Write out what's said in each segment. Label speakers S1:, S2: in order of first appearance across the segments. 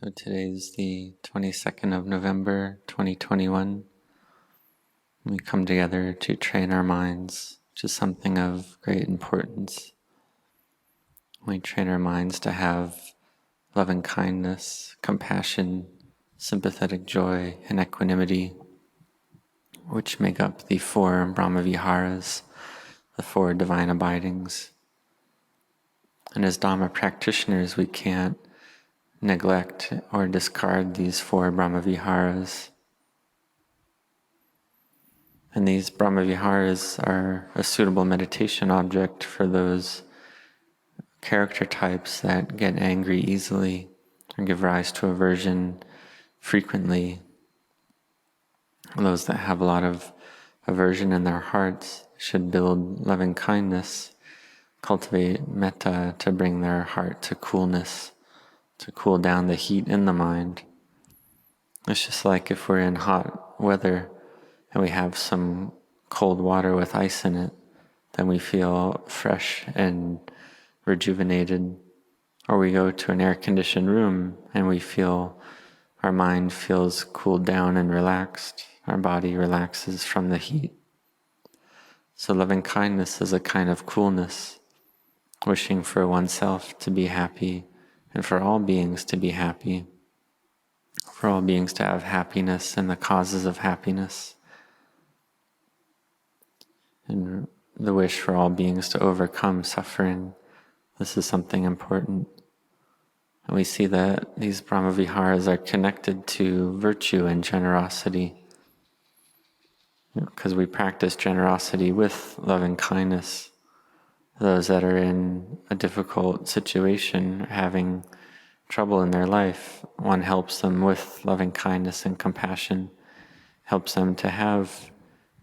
S1: So today's the 22nd of November, 2021. We come together to train our minds, which is something of great importance. We train our minds to have loving kindness, compassion, sympathetic joy, and equanimity, which make up the 4 Brahma-viharas, the 4 divine abidings. And as Dhamma practitioners, we can't neglect or discard these 4 Brahma-viharas. And these Brahma-viharas are a suitable meditation object for those character types that get angry easily or give rise to aversion frequently. Those that have a lot of aversion in their hearts should build loving kindness, cultivate metta to bring their heart to coolness, to cool down the heat in the mind. It's just like if we're in hot weather and we have some cold water with ice in it, then we feel fresh and rejuvenated. Or we go to an air-conditioned room and we feel our mind feels cooled down and relaxed. Our body relaxes from the heat. So loving kindness is a kind of coolness, wishing for oneself to be happy and for all beings to be happy, for all beings to have happiness and the causes of happiness, and the wish for all beings to overcome suffering. This is something important. And we see that these Brahma-viharas are connected to virtue and generosity, because we practice generosity with loving kindness. Those that are in a difficult situation, having trouble in their life, one helps them with loving kindness and compassion, helps them to have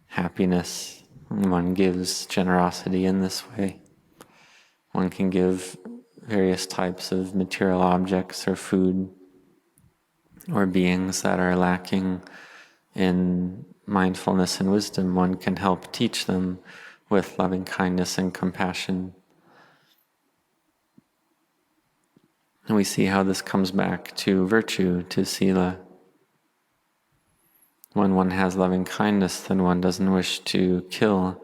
S1: happiness. One gives generosity in this way. One can give various types of material objects or food or beings that are lacking in mindfulness and wisdom. One can help teach them with loving kindness and compassion. And we see how this comes back to virtue, to sila. When one has loving kindness, then one doesn't wish to kill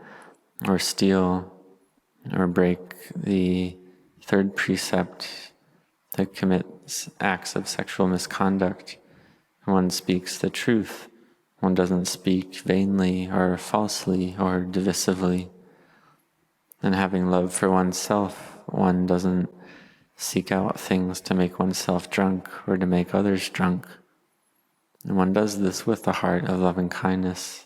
S1: or steal or break the 3rd precept that commits acts of sexual misconduct. One speaks the truth. One doesn't speak vainly or falsely or divisively. And having love for oneself, one doesn't seek out things to make oneself drunk or to make others drunk. And one does this with the heart of loving kindness.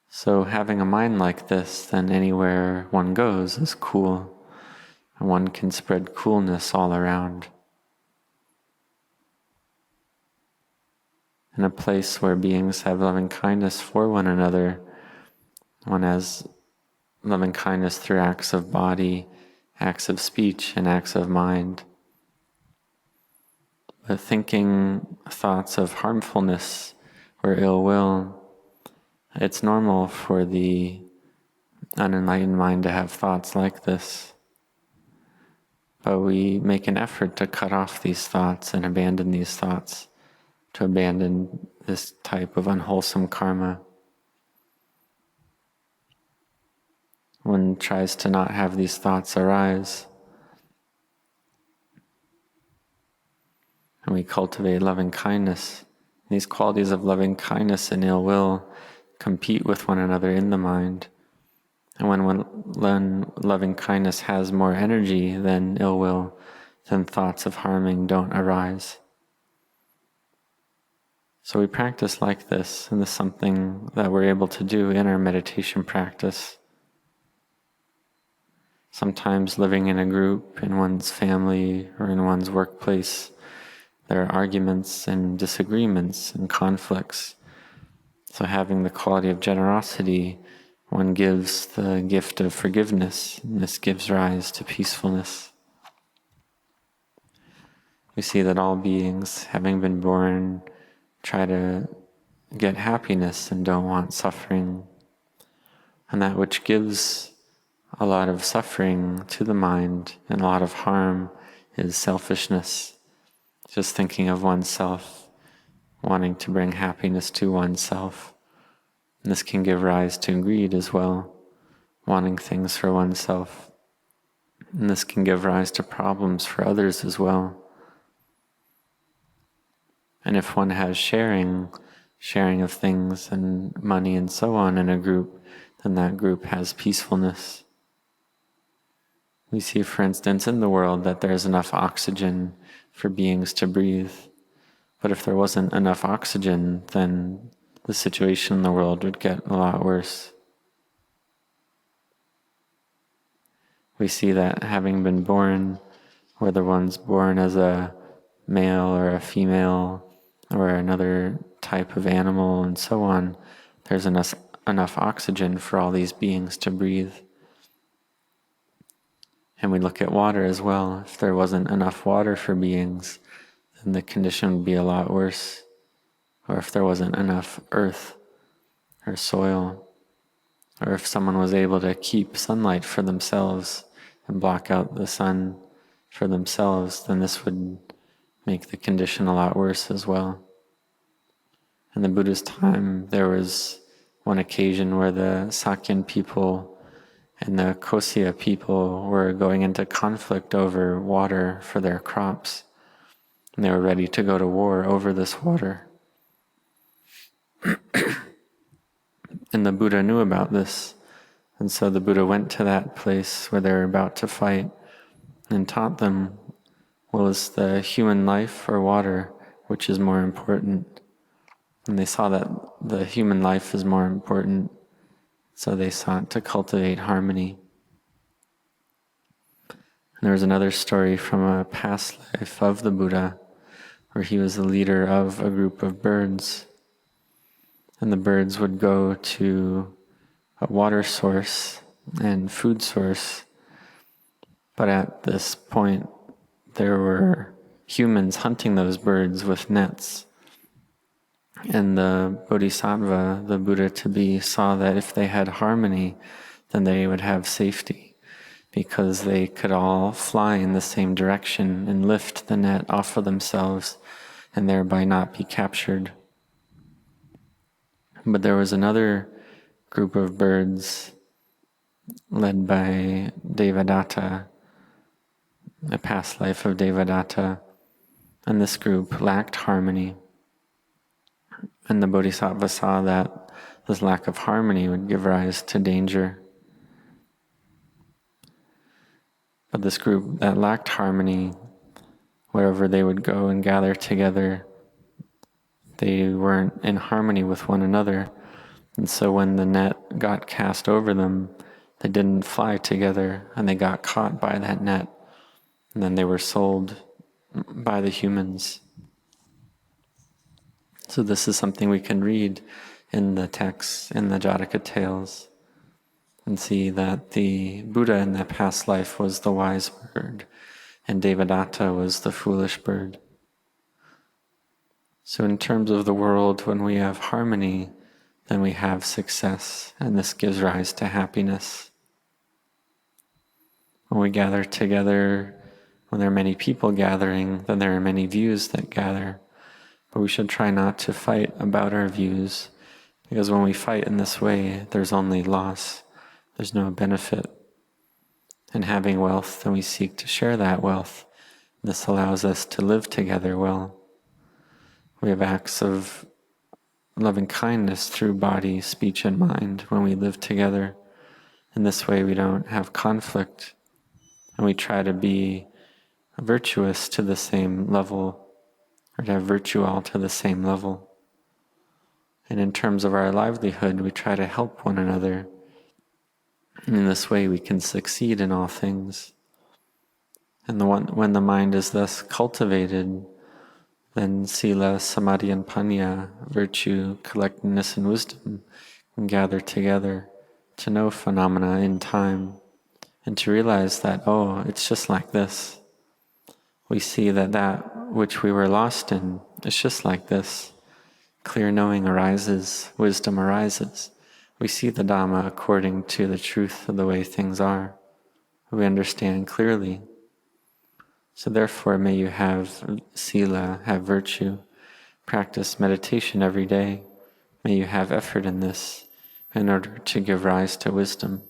S1: So having a mind like this, then anywhere one goes is cool, and one can spread coolness all around. In a place where beings have loving kindness for one another, one has loving kindness through acts of body, acts of speech, and acts of mind. But thinking thoughts of harmfulness or ill will, it's normal for the unenlightened mind to have thoughts like this. But we make an effort to cut off these thoughts and abandon these thoughts, to abandon this type of unwholesome karma. One tries to not have these thoughts arise. And we cultivate loving kindness. These qualities of loving kindness and ill will compete with one another in the mind. And when loving kindness has more energy than ill will, then thoughts of harming don't arise. So we practice like this, and this is something that we're able to do in our meditation practice. Sometimes living in a group, in one's family, or in one's workplace, there are arguments and disagreements and conflicts. So having the quality of generosity, one gives the gift of forgiveness, and this gives rise to peacefulness. We see that all beings, having been born, try to get happiness and don't want suffering. And that which gives a lot of suffering to the mind and a lot of harm is selfishness, just thinking of oneself, wanting to bring happiness to oneself. And this can give rise to greed as well, wanting things for oneself. And this can give rise to problems for others as well. And if one has sharing of things and money and so on in a group, then that group has peacefulness. We see, for instance, in the world that there's enough oxygen for beings to breathe. But if there wasn't enough oxygen, then the situation in the world would get a lot worse. We see that having been born, whether one's born as a male or a female or another type of animal and so on, there's enough oxygen for all these beings to breathe. And we look at water as well. If there wasn't enough water for beings, then the condition would be a lot worse. Or if there wasn't enough earth or soil, or if someone was able to keep sunlight for themselves and block out the sun for themselves, then this would make the condition a lot worse as well. In the Buddha's time, there was one occasion where the Sakyan people and the Kosya people were going into conflict over water for their crops. And they were ready to go to war over this water. And the Buddha knew about this. And so the Buddha went to that place where they were about to fight and taught them, well, is the human life or water, which is more important? And they saw that the human life is more important, so they sought to cultivate harmony. And there was another story from a past life of the Buddha, where he was the leader of a group of birds. And the birds would go to a water source and food source. But at this point, there were humans hunting those birds with nets. And the Bodhisattva, the Buddha-to-be, saw that if they had harmony, then they would have safety, because they could all fly in the same direction and lift the net off of themselves and thereby not be captured. But there was another group of birds led by Devadatta, a past life of Devadatta, and this group lacked harmony. And the Bodhisattva saw that this lack of harmony would give rise to danger. But this group that lacked harmony, wherever they would go and gather together, they weren't in harmony with one another. And so when the net got cast over them, they didn't fly together, and they got caught by that net. And then they were sold by the humans. So this is something we can read in the texts, in the Jataka tales, and see that the Buddha in that past life was the wise bird, and Devadatta was the foolish bird. So in terms of the world, when we have harmony, then we have success, and this gives rise to happiness. When we gather together, when there are many people gathering, then there are many views that gather. But we should try not to fight about our views, because when we fight in this way, there's only loss. There's no benefit. In having wealth, then we seek to share that wealth. This allows us to live together well. We have acts of loving kindness through body, speech, and mind when we live together. In this way, we don't have conflict, and we try to be virtuous to the same level, or to have virtue all to the same level. And in terms of our livelihood, we try to help one another. And in this way, we can succeed in all things. And when the mind is thus cultivated, then sila, samadhi, and panya, virtue, collectedness, and wisdom, can gather together to know phenomena in time, and to realize that, oh, it's just like this. We see that which we were lost in is just like this. Clear knowing arises, wisdom arises. We see the Dhamma according to the truth of the way things are. We understand clearly. So therefore, may you have sila, have virtue, practice meditation every day. May you have effort in this in order to give rise to wisdom.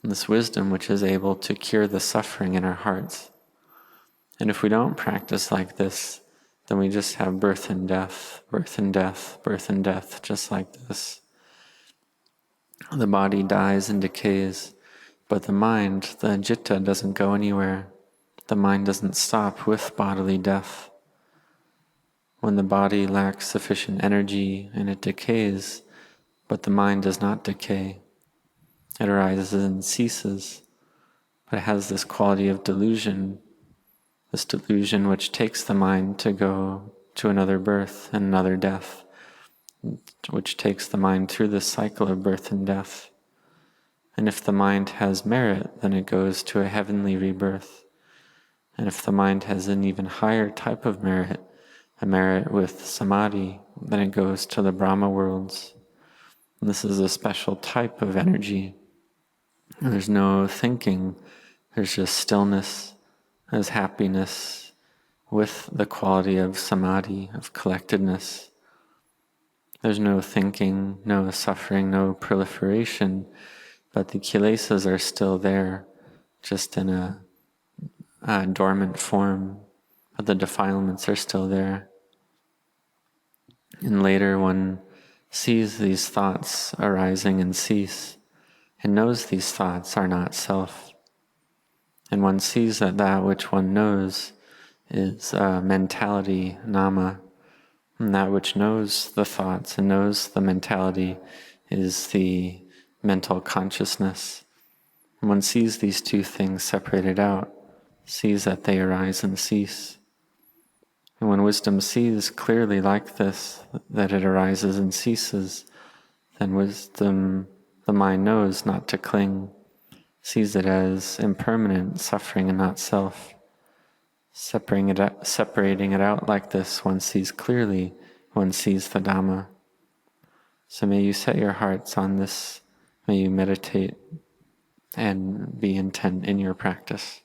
S1: And this wisdom which is able to cure the suffering in our hearts. And if we don't practice like this, then we just have birth and death, birth and death, birth and death, just like this. The body dies and decays, but the mind, the citta, doesn't go anywhere. The mind doesn't stop with bodily death. When the body lacks sufficient energy and it decays, but the mind does not decay. It arises and ceases, but it has this quality of delusion, this delusion which takes the mind to go to another birth and another death, which takes the mind through this cycle of birth and death. And if the mind has merit, then it goes to a heavenly rebirth. And if the mind has an even higher type of merit, a merit with samadhi, then it goes to the Brahma worlds. And this is a special type of energy. There's no thinking, there's just stillness, there's happiness with the quality of samadhi, of collectedness. There's no thinking, no suffering, no proliferation, but the kilesas are still there, just in a dormant form, but the defilements are still there. And later one sees these thoughts arising and cease, and knows these thoughts are not self. And one sees that that which one knows is mentality, nama, and that which knows the thoughts and knows the mentality is the mental consciousness. And one sees these two things separated out, sees that they arise and cease. And when wisdom sees clearly like this, that it arises and ceases, then wisdom, the mind knows not to cling, sees it as impermanent, suffering and not self. Separating it out like this, one sees clearly, one sees the Dhamma. So may you set your hearts on this, may you meditate and be intent in your practice.